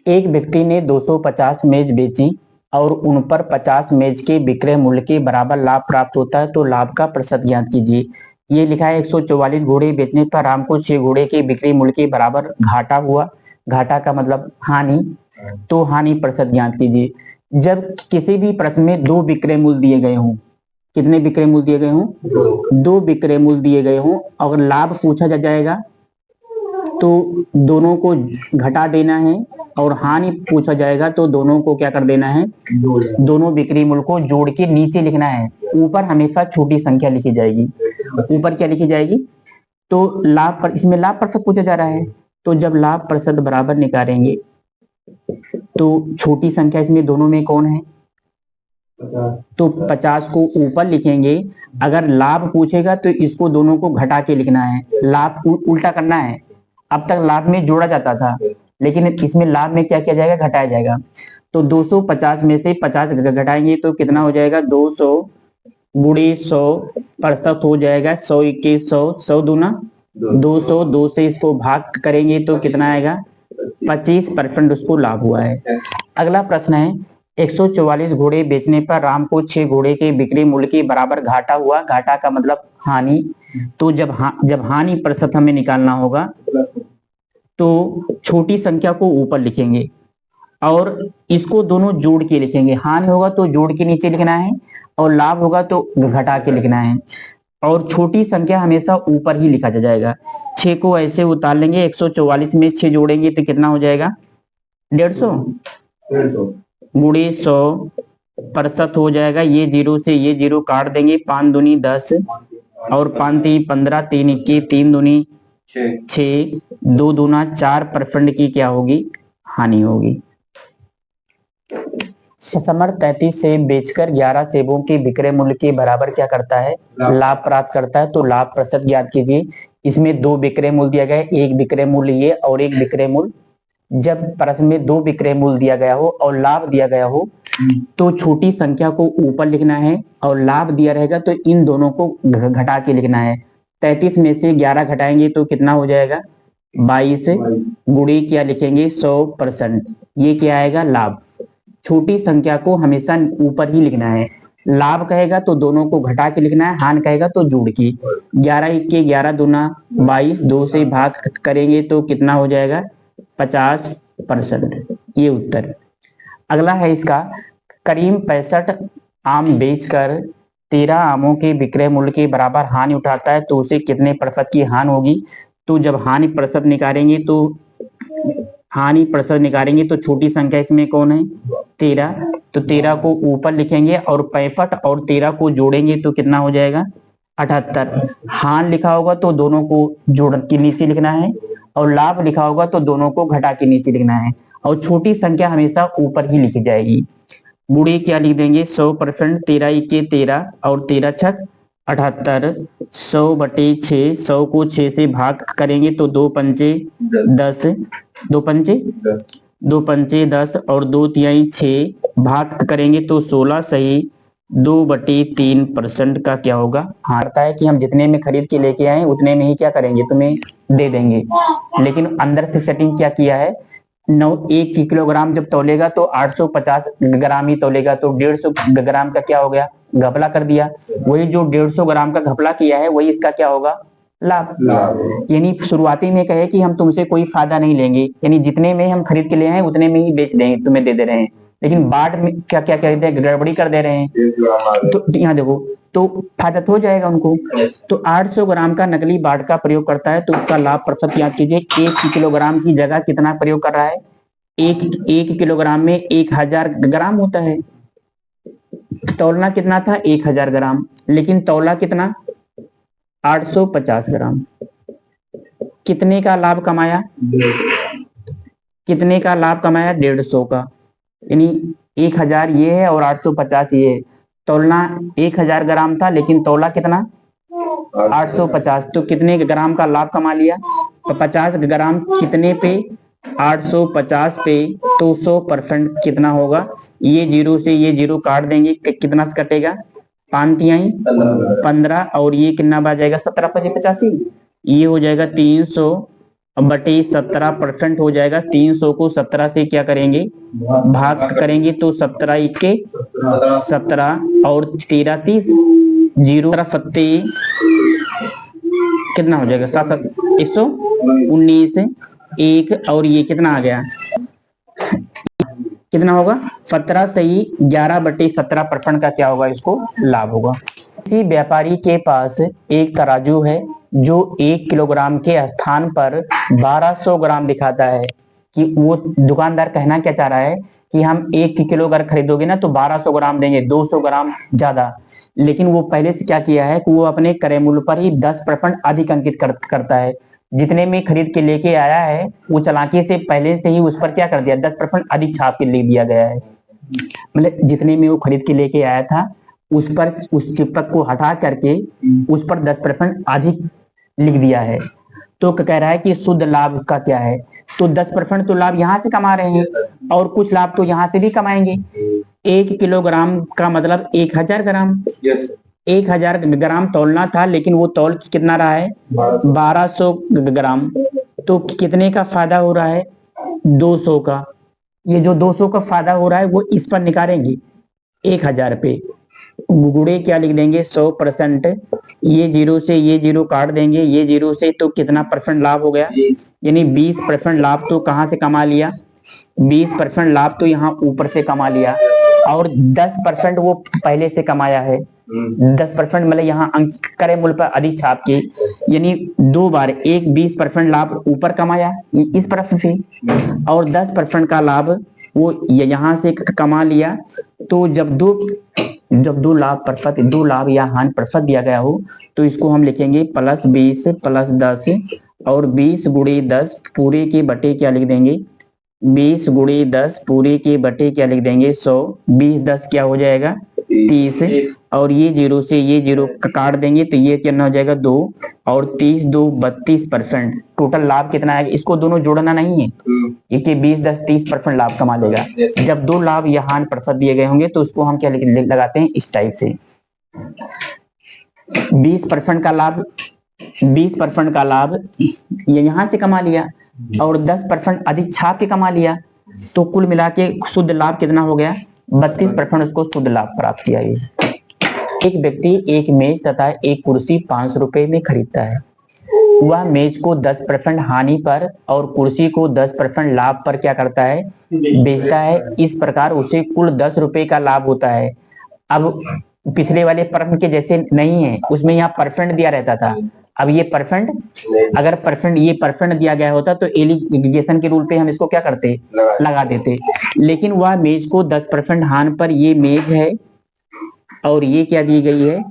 एक व्यक्ति ने 250 मेज बेची और उन पर 50 मेज के विक्रय मूल्य के बराबर लाभ प्राप्त होता है, तो लाभ का प्रतिशत ज्ञात कीजिए। ये लिखा है 144 घोड़े बेचने पर राम को 6 घोड़े के बिक्री मूल्य के बराबर घाटा हुआ। घाटा का मतलब हानि, तो हानि प्रतिशत ज्ञात कीजिए। जब किसी भी प्रश्न में दो विक्रय मूल्य दिए गए हों, कितने विक्रय मूल्य दिए गए हों? दो विक्रय मूल्य दिए गए हों, अगर लाभ पूछा जाएगा तो दोनों को घटा देना है, और हानि पूछा जाएगा तो दोनों को क्या कर देना है? दोनों बिक्री मूल्य को जोड़ के नीचे लिखना है। ऊपर हमेशा छोटी संख्या लिखी जाएगी। ऊपर क्या लिखी जाएगी? तो लाभ पर, इसमें लाभ प्रतिशत पूछा जा रहा है, तो जब लाभ प्रतिशत बराबर निकालेंगे तो छोटी संख्या इसमें दोनों में कौन है? तो 50 को ऊपर लिखेंगे। अगर लाभ पूछेगा तो इसको दोनों को घटा के लिखना है, लाभ उल्टा करना है। अब तक लाभ में जोड़ा जाता था, लेकिन इसमें लाभ में क्या किया जाएगा? घटाया जाएगा। तो 250 में से 50 घटाएंगे तो कितना हो जाएगा? 200 गुणे 100 प्रतिशत हो जाएगा। 100 इक्कीस 100, 100 दूना 200, 2 से इसको भाग करेंगे तो कितना आएगा? 25% उसको लाभ हुआ है। अगला प्रश्न है, 144 घोड़े बेचने पर राम को 6 घोड़े के बिक्री मूल्य के बराबर घाटा हुआ। घाटा का मतलब हानि। तो जब हानि प्रतिशत हमें निकालना होगा तो छोटी संख्या को ऊपर लिखेंगे और इसको दोनों जोड़ के लिखेंगे। हानि होगा तो जोड़ के नीचे लिखना है, और लाभ होगा तो घटा के लिखना है, और छोटी संख्या हमेशा ऊपर ही लिखा जाएगा। 6 को ऐसे उतार लेंगे, 144 में 6 जोड़ेंगे तो कितना हो जाएगा? 150 गुणे 100 प्रतिशत हो जाएगा। ये जीरो से ये जीरो काट देंगे। 5 दूनी 10 और 5 तीन 15, 3 इक्की 3 दूनी 6, 2 दूना 4% की क्या होगी? हानि होगी। समर 33 सेब बेचकर 11 सेबों के विक्रय मूल्य के बराबर क्या करता है? लाभ प्राप्त करता है। तो लाभ प्रतिशत ज्ञात कीजिए। इसमें दो विक्रय मूल्य दिया गया है, एक विक्रय मूल्य ये और एक विक्रय मूल्य। जब प्रश्न में दो विक्रय मूल्य दिया गया हो और लाभ दिया गया हो तो छोटी संख्या को ऊपर लिखना है, और लाभ दिया रहेगा तो इन दोनों को घटा के लिखना है। 33 में से 11 घटाएंगे तो कितना हो जाएगा? 22 गुणे क्या लिखेंगे? 100%। ये क्या आएगा? लाभ। छोटी संख्या को हमेशा ऊपर ही लिखना है। लाभ कहेगा तो दोनों को घटा के लिखना है, हानि कहेगा तो जोड़ के। 11 इक्के 11 दूना 22, 2 से भाग करेंगे तो कितना हो जाएगा? 50%। ये उत्तर। अगला है इसका, करीम 65 आम बेचकर 13 आमों के विक्रय मूल्य के बराबर हानि उठाता है, तो उसे कितने प्रतिशत की हानि होगी? तो जब हानि प्रतिशत निकालेंगे तो छोटी संख्या इसमें कौन है? 13। तो 13 को ऊपर लिखेंगे और 65 और 13 को जोड़ेंगे तो कितना हो जाएगा? 78। हानि लिखा होगा तो दोनों को जोड़ के नीचे लिखना है, और लाभ लिखा होगा तो दोनों को घटा के नीचे लिखना है, और छोटी संख्या हमेशा ऊपर ही लिखी जाएगी। गुणे क्या लिख देंगे? 100%। 13 इक्के 13 और 13 छक 78। 100/6, 100 को 6 से भाग करेंगे तो 2 पंचे 10, 2 पंचे 10 और 2 तिहाई 6 भाग करेंगे तो 16 सही 2/3% का क्या होगा? हारता है कि हम जितने में खरीद के लेके आए उतने में ही क्या करेंगे? तुम्हें दे देंगे। लेकिन अंदर से सेटिंग क्या किया है? 1 किलोग्राम जब तौलेगा तो 850 ग्राम ही तौलेगा, तो 150 ग्राम का क्या हो गया? घपला कर दिया। वही जो 150 ग्राम का घपला किया है वही इसका क्या होगा? लाभ। यानी शुरुआती में कहे कि हम तुमसे कोई फायदा नहीं लेंगे, यानी जितने में हम खरीद के ले आए उतने में ही बेच देंगे, तुम्हें दे रहे हैं। लेकिन बाद में क्या क्या कहते हैं? गड़बड़ी कर दे रहे हैं। तो यहाँ देखो, तो फायदा तो हो जाएगा उनको। तो 800 ग्राम का नकली बाट का प्रयोग करता है, तो उसका लाभ प्रतिशत याद कीजिए। 1 किलोग्राम की जगह कितना प्रयोग कर रहा है? 1 किलोग्राम में 1000 ग्राम होता है। तौलना कितना था? 1000 ग्राम, लेकिन तौला कितना? 850 ग्राम। कितने का लाभ कमाया? कितने का लाभ कमाया? 150 का। यानी 1000 ये है और 850 ये है। तौलना 1000 ग्राम था, लेकिन तौला कितना? 850। तो कितने ग्राम का लाभ कमा लिया? तो 50 ग्राम कितने पे? 850 पे। तो 100% कितना होगा? ये जीरो से ये जीरो काट देंगे, कितना से कटेगा? 5 तिहाई 15, और ये कितना बच जाएगा? 17 × 85। ये हो जाएगा 300 बटे 17% हो जाएगा। 300 को 17 से क्या करेंगे, भाग करेंगे तो 17 इक्के 17 और 13 30 जीरो फत्ते कितना हो जाएगा, 119 एक, और ये कितना आ गया, कितना होगा 17 से ही 11/17% का क्या होगा, इसको लाभ होगा। किसी व्यापारी के पास एक तराजू है जो 1 किलोग्राम के स्थान पर 1200 ग्राम दिखाता है। कि वो दुकानदार कहना क्या चाह रहा है कि हम 1 किलो अगर खरीदोगे ना तो 1200 ग्राम देंगे, 200 ग्राम ज्यादा। लेकिन वो पहले से क्या किया है कि वो अपने क्रय मूल्य पर ही 10% अधिक अंकित करता है। जितने में खरीद के लेके आया है वो चालाकी से पहले से ही उस पर क्या कर दिया, 10% अधिक छाप के लिख दिया गया है। मतलब जितने में वो खरीद के लेके आया था उस पर, उस चिपक को हटा करके उस पर 10% अधिक लिख दिया है। तो कह रहा है कि शुद्ध लाभ उसका क्या है, तो 10% तो लाभ यहाँ से कमा रहे हैं और कुछ लाभ तो यहाँ से भी कमाएंगे। 1 किलोग्राम का मतलब 1000 ग्राम। 1000 ग्राम तौलना था लेकिन वो तौल कितना रहा है, 1200 ग्राम। तो कितने का फायदा हो रहा है, 200 का। ये जो 200 का फायदा हो रहा है वो इस पर निकालेंगे 1000 पे, गुड़े क्या लिख देंगे 100%। ये जीरो से ये जीरो काट देंगे, ये जीरो से, तो कितना परसेंट लाभ हो गया, यानी 20% लाभ तो कहाँ से कमा लिया, 20% लाभ तो यहाँ ऊपर से कमा लिया। और 10% वो पहले से कमाया है। 10% मतलब यहाँ अंक क्रय मूल्य पर अधिक छाप के, यानी 2 बार, एक 20% लाभ ऊपर कमाया इस प्रश्न से, और 10% का लाभ वो यहाँ से कमा लिया। तो जब दो लाभ प्रतिशत, 2 लाभ या हानि प्रतिशत दिया गया हो तो इसको हम लिखेंगे +20 +10, और 20 गुणे 10 पूरे के बटे क्या लिख देंगे, 20 गुणे 10 पूरे के बटे क्या लिख देंगे 100। 20 10 क्या हो जाएगा 30, और ये जीरो से ये जीरो काट देंगे तो ये कितना हो जाएगा 2, और 30 2 32%। टोटल लाभ कितना आएगा, इसको दोनों जोड़ना नहीं है, ये 20 10 30% लाभ कमा लेगा। जब 2 लाभ या हानि प्रतिशत दिए गए होंगे तो उसको हम क्या लगाते हैं इस टाइप से, 20% का लाभ, 20% का लाभ ये यहाँ से कमा लिया और 10% अधिक छाप के कमा लिया, तो कुल मिला के शुद्ध लाभ कितना हो गया, 32% उसको शुद्ध लाभ प्राप्त किया। ये एक व्यक्ति एक मेज तथा एक कुर्सी 500 रुपए में खरीदता है। वह मेज को 10% हानि पर और कुर्सी को 10% लाभ पर क्या करता है, बेचता है। इस प्रकार उसे कुल 10 रुपए का लाभ होता है। अब पिछले वाले प्रश्न के जैसे नहीं है, उसमें यहाँ परसेंट दिया रहता था, अब ये परसेंट, अगर परसेंट दिया गया होता तो एलिगेशन के रूल पे हम इसको क्या करते, लगा देते। लेकिन वह मेज को 10% हानि पर, ये मेज है और ये क्या दी गई है,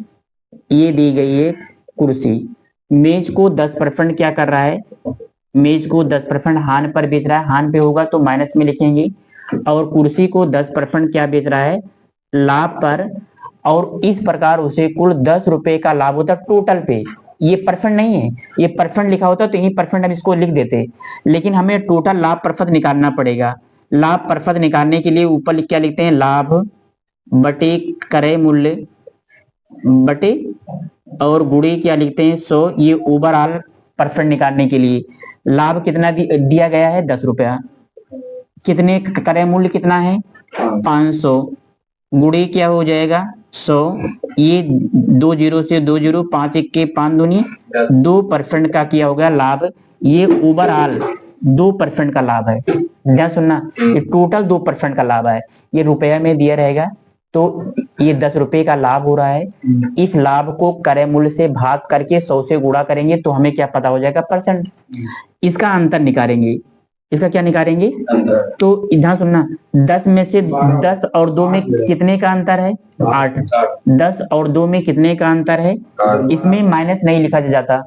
ये दी गई है कुर्सी। मेज को 10% क्या कर रहा है, मेज को 10% हानि पर बेच रहा है, हानि पे होगा तो माइनस में लिखेंगे, और कुर्सी को 10% क्या बेच रहा है, लाभ पर, और इस प्रकार उसे कुल 10 रुपए का लाभ होता टोटल पे। ये परसेंट नहीं है, ये परसेंट लिखा होता तो यही परसेंट हम इसको लिख देते, लेकिन हमें टोटल लाभ प्रतिशत निकालना पड़ेगा। लाभ प्रतिशत निकालने के लिए ऊपर क्या लिखते हैं, लाभ बटे क्रय मूल्य बटे, और गुणे क्या लिखते हैं 100। ये ओवरऑल परसेंट निकालने के लिए लाभ कितना दिया गया है 10 रुपया, कितने क्रय मूल्य कितना है 500, गुणे क्या हो जाएगा 100, ये 2 जीरो से 2 जीरो, 5 1 के 5 दूनी 2% का किया होगा लाभ। ये ओवरऑल 2% का लाभ है, ध्यान सुनना, ये टोटल 2% का लाभ है। ये रुपया में दिया रहेगा तो ये 10 रुपए का लाभ हो रहा है। इस लाभ को क्रय मूल्य से भाग करके 100 से गुणा करेंगे तो हमें क्या पता हो जाएगा, परसेंट। इसका अंतर निकालेंगे, इसका क्या निकालेंगे, तो ध्यान सुनना, 10 में से 10 और 2 में कितने का अंतर है 8, 10 और 2 में कितने का अंतर है, इसमें माइनस नहीं लिखा जाता,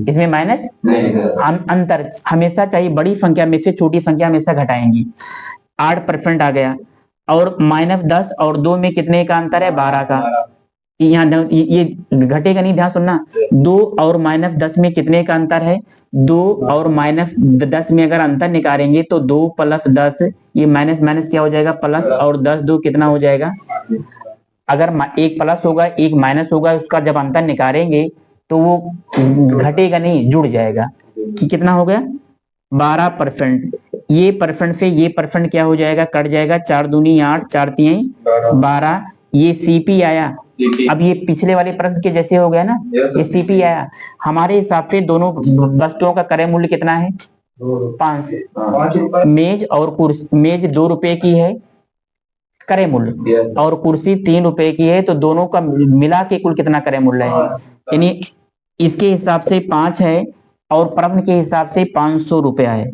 इसमें माइनस, हम अंतर हमेशा चाहिए, बड़ी संख्या में से छोटी संख्या हमेशा घटाएंगी। 8% आ गया, और -10 और 2 में कितने का अंतर है 12 का, यहाँ ये घटेगा नहीं, ध्यान सुनना, 2 और -10 में कितने का अंतर है, 2 और -10 में अगर अंतर निकालेंगे तो 2 + 10, ये माइनस माइनस क्या हो जाएगा प्लस, और 10 2 कितना हो जाएगा, अगर एक प्लस होगा एक माइनस होगा, उसका जब अंतर निकालेंगे तो वो घटेगा नहीं, जुड़ जाएगा। कि कितना हो गया 12%। ये परसेंट से ये परसेंट क्या हो जाएगा, कट जाएगा, 4 दूनी 8, 4 तिहाई 12। ये सीपी आया। अब ये पिछले वाले प्रश्न के जैसे हो गया ना, ये सीपी आया। हमारे हिसाब से दोनों वस्तुओं का क्रय मूल्य कितना है, 5। मेज और कुर्सी, मेज 2 रुपए की है क्रय मूल्य, और कुर्सी 3 रुपए की है, तो दोनों का मिला के कुल कितना क्रय मूल्य है, यानी इसके हिसाब से 5 है और प्रश्न के हिसाब से 500 रुपया है।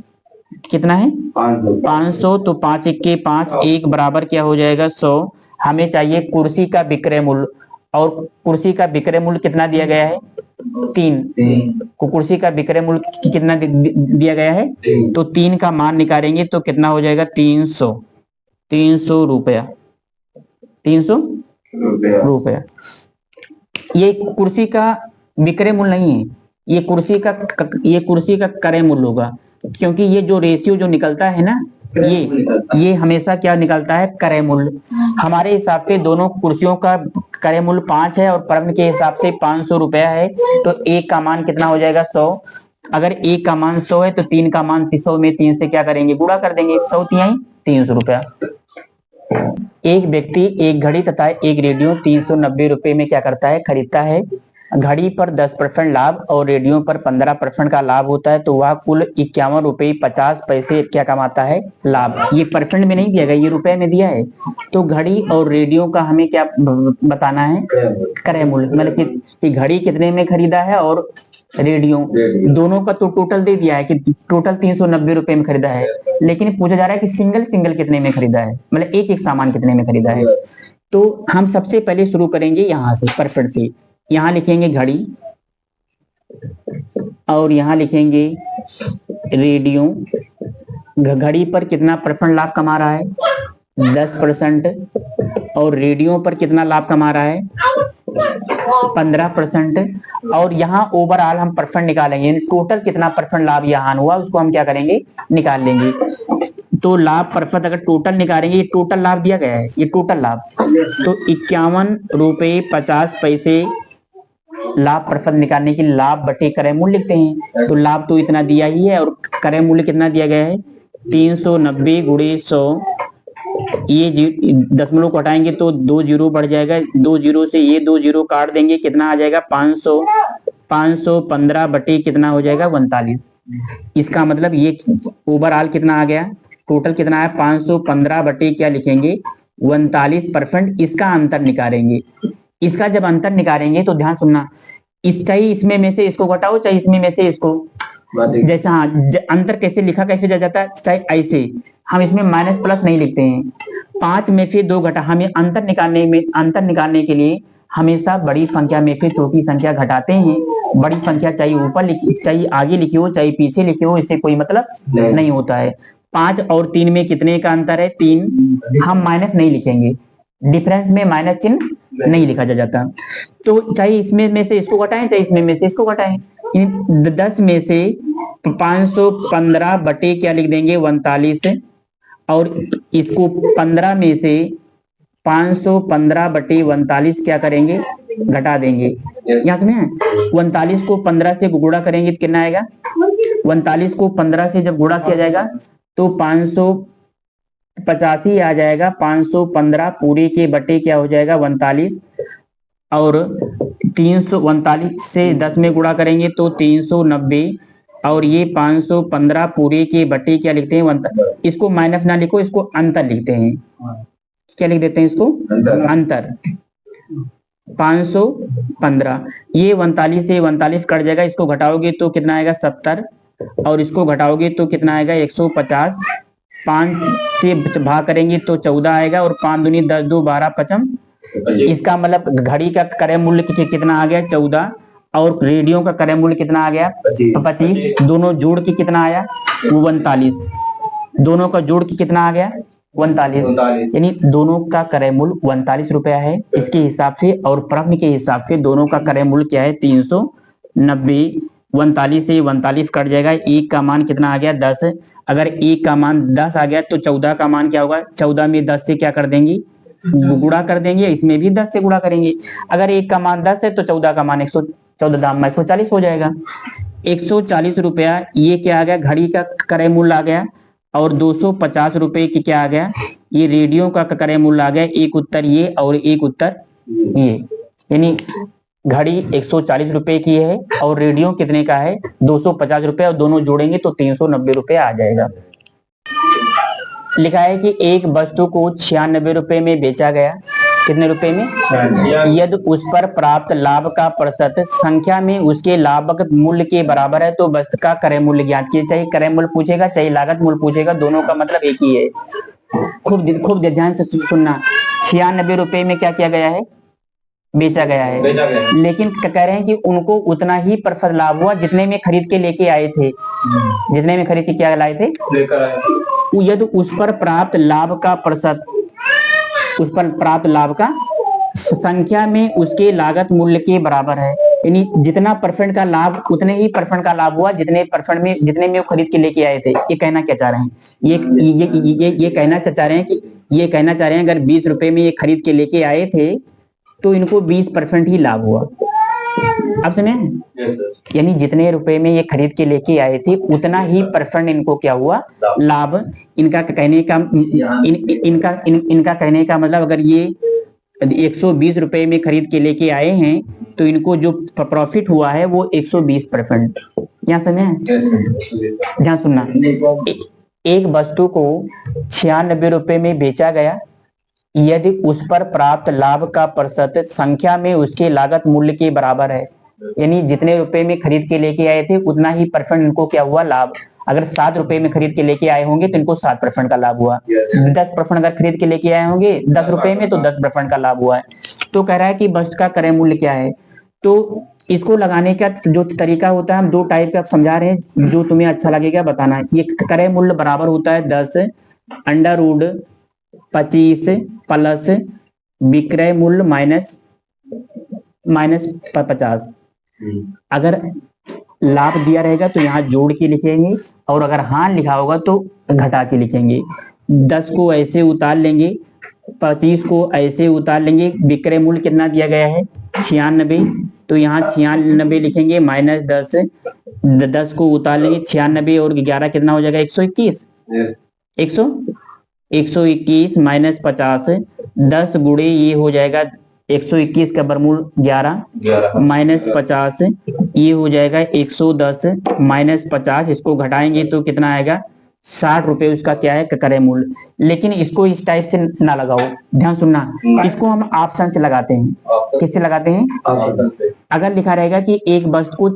कितना है, 500। तो 5 इक्के 5, 1 बराबर क्या हो जाएगा, 100। हमें चाहिए कुर्सी का विक्रय मूल्य, और कुर्सी का विक्रय मूल्य कितना दिया गया है, 3। कुर्सी का विक्रय मूल्य कितना दिया गया है, तो 3 का मान निकालेंगे तो कितना हो जाएगा, 300। 300 रुपया, 300 रुपया। ये कुर्सी का विक्रय मूल्य नहीं है, ये कुर्सी का क्रय मूल्य होगा, क्योंकि ये जो रेशियो जो निकलता है ना, ये हमेशा क्या निकलता है, क्रय मूल्य। हमारे हिसाब से दोनों कुर्सियों का क्रय मूल्य 5 है और प्रश्न के हिसाब से 500 रुपया है, तो 1 का मान कितना हो जाएगा, 100। अगर 1 का मान 100 है तो 3 का मान 100 में 3 से क्या करेंगे, गुणा कर देंगे, 100 तिहाई 300 रुपया। एक व्यक्ति एक घड़ी तथा एक रेडियो 390 रुपए में क्या करता है, खरीदता है। घड़ी पर 10% लाभ और रेडियो पर 15% का लाभ होता है, तो वह कुल 51 रुपये 50 पैसे क्या कमाता है, लाभ। ये परसेंट में नहीं दिया गया, ये रुपए में दिया है। तो घड़ी और रेडियो का हमें क्या बताना है, क्रय मूल्य, मतलब कि घड़ी कितने में खरीदा है और रेडियो, दोनों का तो टोटल दे दिया है कि टोटल 390 रुपए में खरीदा है, लेकिन पूछा जा रहा है कि सिंगल सिंगल कितने में खरीदा है, मतलब एक एक सामान कितने में खरीदा है। तो हम सबसे पहले शुरू करेंगे यहाँ से, परफेक्ट से। यहाँ लिखेंगे घड़ी और यहाँ लिखेंगे रेडियो। घड़ी पर कितना परसेंट लाभ कमा रहा है, 10%, और रेडियो पर कितना लाभ कमा रहा है, 15%। और यहाँ ओवरऑल हम परसेंट निकालेंगे, टोटल कितना परसेंट लाभ यहाँ हुआ उसको हम क्या करेंगे, निकाल लेंगे। तो लाभ परसेंट अगर टोटल निकालेंगे, ये टोटल लाभ दिया गया है, ये टोटल लाभ, तो 51 रुपये 50 पैसे लाभ परसेंट निकालने के लाभ बटे क्रय मूल्य लिखते हैं। तो लाभ तो इतना दिया ही है और क्रय मूल्य कितना दिया गया है, 390 गुणे 100। ये दशमलव को हटाएंगे तो 2 जीरो बढ़ जाएगा, 2 जीरो से ये 2 जीरो काट देंगे, कितना आ जाएगा 500। 515 बटे कितना हो जाएगा, 39। इसका मतलब ये ओवरऑल कितना आ गया, टोटल कितना है, 515 बटे क्या लिखेंगे, 39%। इसका अंतर निकालेंगे। इसका जब अंतर निकालेंगे तो ध्यान सुनना, चाहे इसमें में से इसको घटाओ, चाहे इसमें में से इसको, जैसा हाँ अंतर कैसे लिखा कैसे जा जाता है, चाहे ऐसे, हम इसमें माइनस प्लस नहीं लिखते हैं। 5 में से 2 घटा, हमें अंतर निकालने के लिए हमेशा बड़ी संख्या में से छोटी संख्या घटाते हैं। बड़ी संख्या चाहे ऊपर लिखी, चाहे आगे लिखी हो, चाहे पीछे लिखी हो, इससे कोई मतलब नहीं होता है। 5 और 3 में कितने का अंतर है, 3। हम माइनस नहीं लिखेंगे, डिफरेंस में माइनस चिन्ह नहीं लिखा जाता। तो चाहे इसमें में से इसको घटाएं, चाहे इसमें में से इसको घटाएं। 10 में से 515 बटे क्या लिख देंगे, 39, और इसको 15 में से 515 बटे 39 क्या करेंगे, घटा देंगे। यहाँ में 39 को 15 से गुणा करेंगे तो कितना आएगा, 39 को 15 से जब गुणा किया जाएगा तो 585 आ जाएगा। 515 पूरे के बटे क्या हो जाएगा, 39, और 339 से 10 में गुणा करेंगे तो 390, और ये 515 पूरे के बटे क्या लिखते हैं, इसको माइनस ना लिखो, इसको अंतर लिखते हैं। क्या लिख देते हैं इसको, अंतर। 515, ये 39 से 39 कट जाएगा, इसको घटाओगे तो कितना आएगा, 70, और इसको घटाओगे तो कितना आएगा, 150। 5 से भाग करेंगे तो 14 आएगा, और 5 दूनी 10, 2 12 55। इसका मतलब घड़ी का क्रय मूल्य कितना आ गया, 14, और रेडियो का क्रय मूल्य कितना आ गया, 25। दोनों जोड़ के कितना आया, 39। दोनों का जोड़ के कितना आ गया, 39, यानी दोनों का क्रय मूल्य 39 रुपया है इसके हिसाब से, और प्रश्न के हिसाब से दोनों का क्रय मूल्य क्या है, 390। 39 से 39 कट जाएगा, 1 का मान कितना आ गया, 10। अगर 1 का मान 10 आ गया तो 14 का मान क्या होगा, 14 में 10 से क्या कर देंगे, गुणा कर देंगे, इसमें भी 10 से गुणा करेंगे। अगर 1 का मान 10 है तो 14 का मान 14 दाम में 140 हो जाएगा। 140 रुपया ये क्या आ गया, घड़ी का क्रय मूल्य आ गया, और 250 रुपए की क्या आ गया, ये रेडियो का क्रय मूल्य आ गया। एक उत्तर ये और एक उत्तर ये, यानी घड़ी 140 रुपए की है और रेडियो कितने का है, 250 रुपए, और दोनों जोड़ेंगे तो 390 रुपए आ जाएगा। लिखा है कि एक वस्तु को 96 रुपए में बेचा गया, कितने रुपए में, यदि उस पर प्राप्त लाभ का प्रतिशत संख्या में उसके लाभक मूल्य के बराबर है तो वस्तु का क्रय मूल्य ज्ञात कीजिए। चाहे क्रय मूल्य पूछेगा चाहे लागत मूल्य पूछेगा, दोनों का मतलब एक ही है। खूब ध्यान से सुनना। 96 रुपए में क्या किया गया है, बेचा गया है, लेकिन कह रहे हैं कि उनको उतना ही प्रतिशत लाभ हुआ जितने में खरीद के लेके आए थे, जितने में खरीद के क्या लाए थे, लेकर आए थे। यदि उस पर प्राप्त लाभ का प्रतिशत, उस पर प्राप्त लाभ का संख्या में उसके लागत मूल्य के बराबर है, यानी जितना परसेंट का लाभ उतने ही परसेंट का लाभ हुआ जितने में वो खरीद के लेके आए थे। ये कहना क्या चाह रहे हैं, ये कहना चाह रहे हैं कि ये कहना चाह रहे हैं अगर 20 रुपए में ये खरीद के लेके आए थे तो इनको 20% ही लाभ हुआ। अब सुने, यानी जितने रुपए में ये खरीद के लेके आए थे उतना ही परसेंट इनको क्या हुआ, लाभ। इनका कहने का मतलब अगर ये 120 रुपए में खरीद के लेके आए हैं तो इनको जो प्रॉफिट हुआ है वो 120%। यहाँ समझे, ध्यान सुनना। एक वस्तु को 96 रुपए में बेचा गया यदि उस पर प्राप्त लाभ का प्रतिशत संख्या में उसके लागत मूल्य के बराबर है, यानी जितने रुपए में खरीद के लेके आए थे उतना ही परसेंट इनको क्या हुआ, लाभ। अगर 7 रुपए में खरीद के लेके आए होंगे तो इनको 7% का लाभ हुआ। 10% अगर खरीद के लेके आए होंगे 10 रुपए में तो 10% का लाभ हुआ है। तो कह रहा है कि वस्तु का क्रय मूल्य क्या है। तो इसको लगाने का जो तरीका होता है, हम 2 टाइप का समझा रहे हैं, जो तुम्हें अच्छा लगेगा बताना। ये क्रय मूल्य बराबर होता है 10 अंडर रूट 25 प्लस विक्रय मूल्य माइनस 50। अगर लाभ दिया रहेगा तो यहाँ जोड़ के लिखेंगे, और अगर हाँ लिखा होगा तो घटा के लिखेंगे। 10 को ऐसे उतार लेंगे, 25 को ऐसे उतार लेंगे। विक्रय मूल्य कितना दिया गया है, 96, तो यहाँ 96 लिखेंगे, माइनस 10 को उतार लेंगे, 96 और 11 कितना हो जाएगा, 121। 121 माइनस 50, 10 गुणे ये हो जाएगा 121 का वर्गमूल 11 माइनस 50, ये हो जाएगा 110 माइनस 50। इसको घटाएंगे तो कितना आएगा, 60 रुपए उसका क्या है, क्रय मूल्य। लेकिन इसको इस टाइप से ना लगाओ, ध्यान सुनना। इसको हम ऑप्शन से लगाते हैं। किससे लगाते हैं, अगर लिखा रहेगा कि एक वस्तु को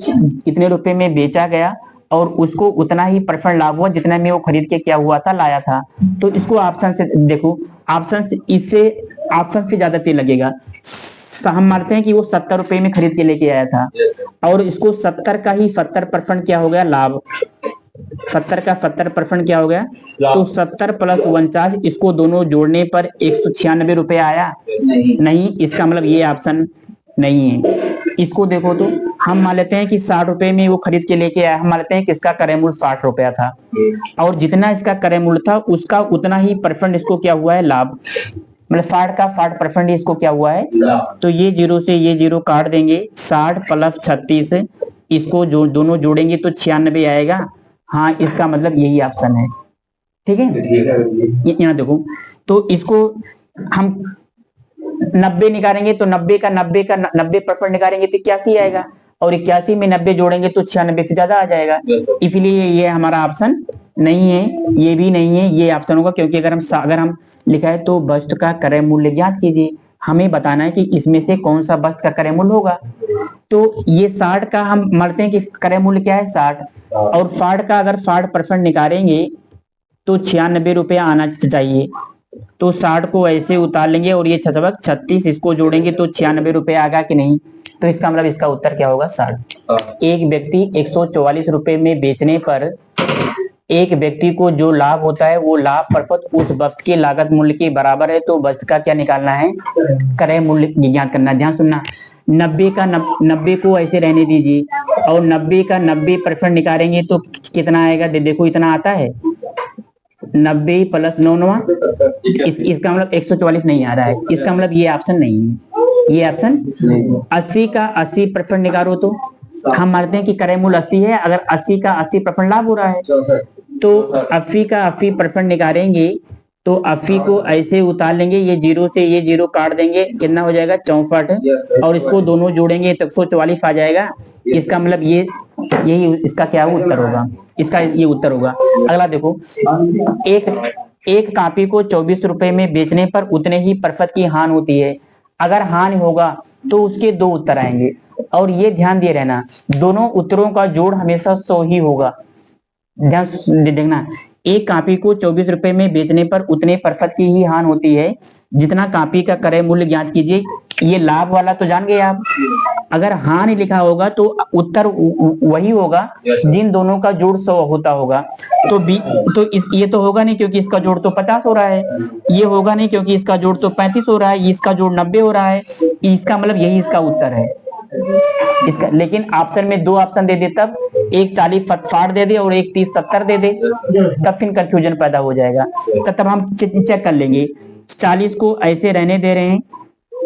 इतने रुपए में बेचा गया और उसको उतना ही परसेंट लाभ हुआ जितना में वो खरीद के क्या हुआ था, लाया था, तो इसको ऑप्शन से देखो। ऑप्शन से इससे ऑप्शन से ज्यादा तेल लगेगा। हम मानते हैं कि वो 70 रुपए में खरीद के लेके आया था, और इसको 70 का ही 70% क्या हो गया, लाभ। 70 का 70% क्या हो गया, तो 70 प्लस 49, इसको दोनों जोड़ने पर 196 रुपए आया। नहीं, इसका मतलब ये ऑप्शन नहीं है। इसको देखो तो हम मान लेते हैं कि 60 रुपए में वो खरीद के लेके आया, हम मान लेते हैं कि इसका क्रय मूल्य 60 रुपया था, और जितना इसका क्रय मूल्य था उसका उतना ही परसेंट इसको क्या हुआ है, लाभ। मतलब 60 का 60% इसको क्या हुआ है। तो ये 0 से ये 0 काट देंगे, 60 प्लस 36, इसको जो दोनों जोड़ेंगे तो 96 आएगा। हाँ, इसका मतलब यही ऑप्शन है। ठीक है, यहाँ देखो, तो इसको हम 90 निकालेंगे तो 90% निकालेंगे तो 81 आएगा, और 81 में 90 जोड़ेंगे तो 96 से ज्यादा आ जाएगा। इसलिए ये हमारा ऑप्शन नहीं है, ये भी नहीं है, ये ऑप्शन होगा। क्योंकि अगर हम लिखा है तो वस्तु का क्रय मूल्य ज्ञात कीजिए, हमें बताना है कि इसमें से कौन सा वस्तु का क्रय मूल्य होगा। तो ये 60 का हम मानते हैं कि क्रय मूल्य क्या है, 60, और 60 का अगर 60% निकालेंगे तो 96 रुपया आना चाहिए। तो 60 को ऐसे उतार लेंगे, और ये 36, इसको जोड़ेंगे तो 96 रुपए आएगा कि नहीं। तो इसका मतलब इसका उत्तर क्या होगा, 60। एक व्यक्ति 144 रुपए में बेचने पर एक व्यक्ति को जो लाभ होता है वो लाभ प्रतिशत उस वस्तु के लागत मूल्य के बराबर है। तो वस्तु का क्या निकालना है, क्रय मूल्य ज्ञात करना। ध्यान सुनना, 90 को ऐसे रहने दीजिए, और 90 का 90% निकालेंगे तो कितना आएगा, देखो इतना आता है, 90 प्लस 9, इसका मतलब 144 नहीं आ रहा है। इसका मतलब ये ऑप्शन नहीं है। ये ऑप्शन 80 का 80% निकालो तो हम मानते हैं कि क्रय मूल्य 80 है, अगर 80 का 80% लाभ हो रहा है तो 80 का 80% निकालेंगे तो 80 को ऐसे उतार लेंगे, ये जीरो से ये जीरो काट देंगे, कितना हो जाएगा 64 और इसको दोनों जोड़ेंगे तो 144 आ जाएगा। इसका मतलब ये यही इसका क्या उत्तर होगा, इसका ये उत्तर होगा। अगला देखो, एक कॉपी को 24 रुपए में बेचने पर उतने ही प्रतिशत की हानि होती है। अगर हानि होगा तो उसके दो उत्तर आएंगे और ये ध्यान दिए रहना, दोनों उत्तरों का जोड़ हमेशा 100 ही होगा। ध्यान देखना, एक कॉपी को 24 रुपए में बेचने पर उतने प्रतिशत की ही हानि होती है जितना कॉपी का क्रय मूल्य ज्ञात कीजिए। ये लाभ वाला तो जान गए आप, अगर हानि लिखा होगा तो उत्तर वही होगा जिन दोनों का जोड़ 100 होता होगा। तो ये तो होगा नहीं क्योंकि इसका जोड़ तो 50 हो रहा है, ये होगा नहीं क्योंकि इसका जोड़ तो 35 हो रहा है, इसका जोड़ 90 हो रहा है, इसका मतलब यही इसका उत्तर है इसका। लेकिन ऑप्शन में दो ऑप्शन दे दे, तब एक 40 60 दे दे और एक 30 70 दे दे, तब फिर कंफ्यूजन पैदा हो जाएगा। तब हम चेक कर लेंगे, 40 को ऐसे रहने दे रहे हैं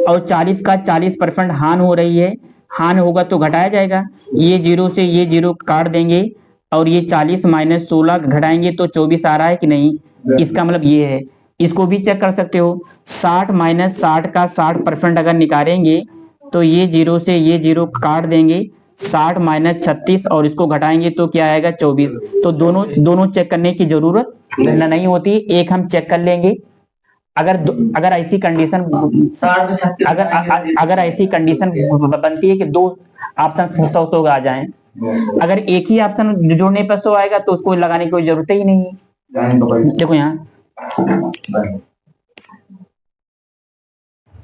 और 40 का 40% हानि हो रही है, हानि होगा तो घटाया जाएगा, ये जीरो से ये जीरो काट देंगे और ये 40 माइनस 16 घटाएंगे तो 24 आ रहा है कि नहीं, इसका मतलब ये है। इसको भी चेक कर सकते हो, 60 माइनस 60 का 60% अगर निकालेंगे तो ये जीरो से ये जीरो काट देंगे, 60 माइनस 36 और इसको घटाएंगे तो क्या आएगा 24। तो दोनों चेक करने की जरूरत नहीं होती, एक हम चेक कर लेंगे। अगर ऐसी कंडीशन अगर ऐसी कंडीशन बनती है कि दो ऑप्शन 100 आ जाएं, अगर एक ही ऑप्शन जोड़ने पर 100 आएगा तो उसको लगाने की कोई जरूरत ही नहीं है। देखो यहाँ,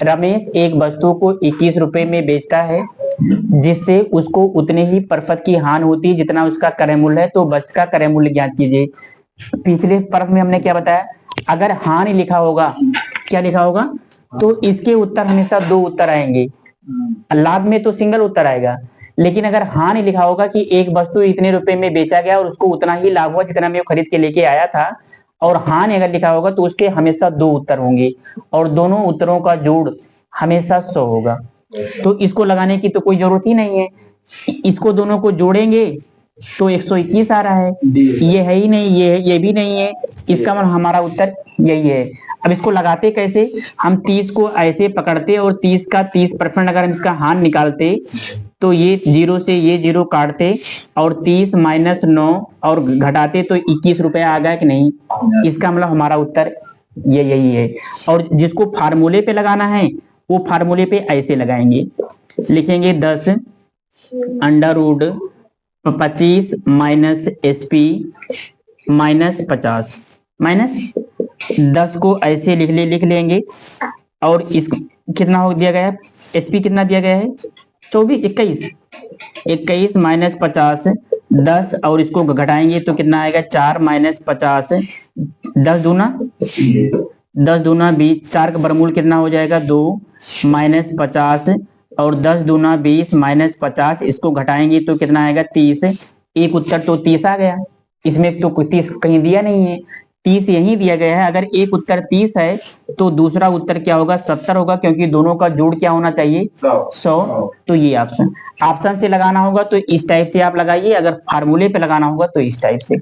रमेश एक वस्तु को 21 रुपए में बेचता है जिससे उसको उतने ही प्रतिशत की हानि होती है जितना उसका क्रय मूल्य है, तो वस्तु का क्रय मूल्य ज्ञात कीजिए। पिछले प्रश्न में हमने क्या बताया, अगर हानि लिखा होगा, क्या लिखा होगा, तो इसके उत्तर हमेशा दो उत्तर आएंगे, लाभ में तो सिंगल उत्तर आएगा। लेकिन अगर हानि लिखा होगा कि एक वस्तु इतने रुपए में बेचा गया और उसको उतना ही लाभ हुआ जितना में वो खरीद के लेके आया था, और हानि अगर लिखा होगा तो उसके हमेशा दो उत्तर होंगे और दोनों उत्तरों का जोड़ हमेशा 100 होगा। तो इसको लगाने की तो कोई जरूरत ही नहीं है, इसको दोनों को जोड़ेंगे तो 121 आ रहा है, ये है ही नहीं, ये भी नहीं है, इसका मतलब हमारा उत्तर यही है। अब इसको लगाते कैसे, हम 30 को ऐसे पकड़ते और 30 का 30% अगर हम इसका हानि निकालते तो ये जीरो से ये जीरो काटते और 30 माइनस 9 और घटाते तो 21 रुपए आ गया कि नहीं, इसका मतलब हमारा उत्तर ये यही है। और जिसको फार्मूले पे लगाना है वो फार्मूले पे ऐसे लगाएंगे, लिखेंगे 10 under root 25 minus SP minus 50 minus 10 को ऐसे लिख लेंगे और इस कितना हो दिया गया है, SP कितना दिया गया है 21 माइनस 50 10 और इसको घटाएंगे तो कितना आएगा 4 माइनस 50, 10 दूना 20, 4 का बरमूल कितना हो जाएगा 2 माइनस 50 और 10 दूना 20 माइनस 50, इसको घटाएंगे तो कितना आएगा 30। एक उत्तर तो 30 आ गया, इसमें तो 30 कहीं दिया नहीं है, 30 यही दिया गया है। अगर एक उत्तर 30 है तो दूसरा उत्तर क्या होगा 70 होगा, क्योंकि दोनों का जोड़ क्या होना चाहिए 100। तो ये ऑप्शन से लगाना होगा तो इस टाइप से आप लगाइए, अगर फार्मूले पे लगाना होगा तो इस टाइप से।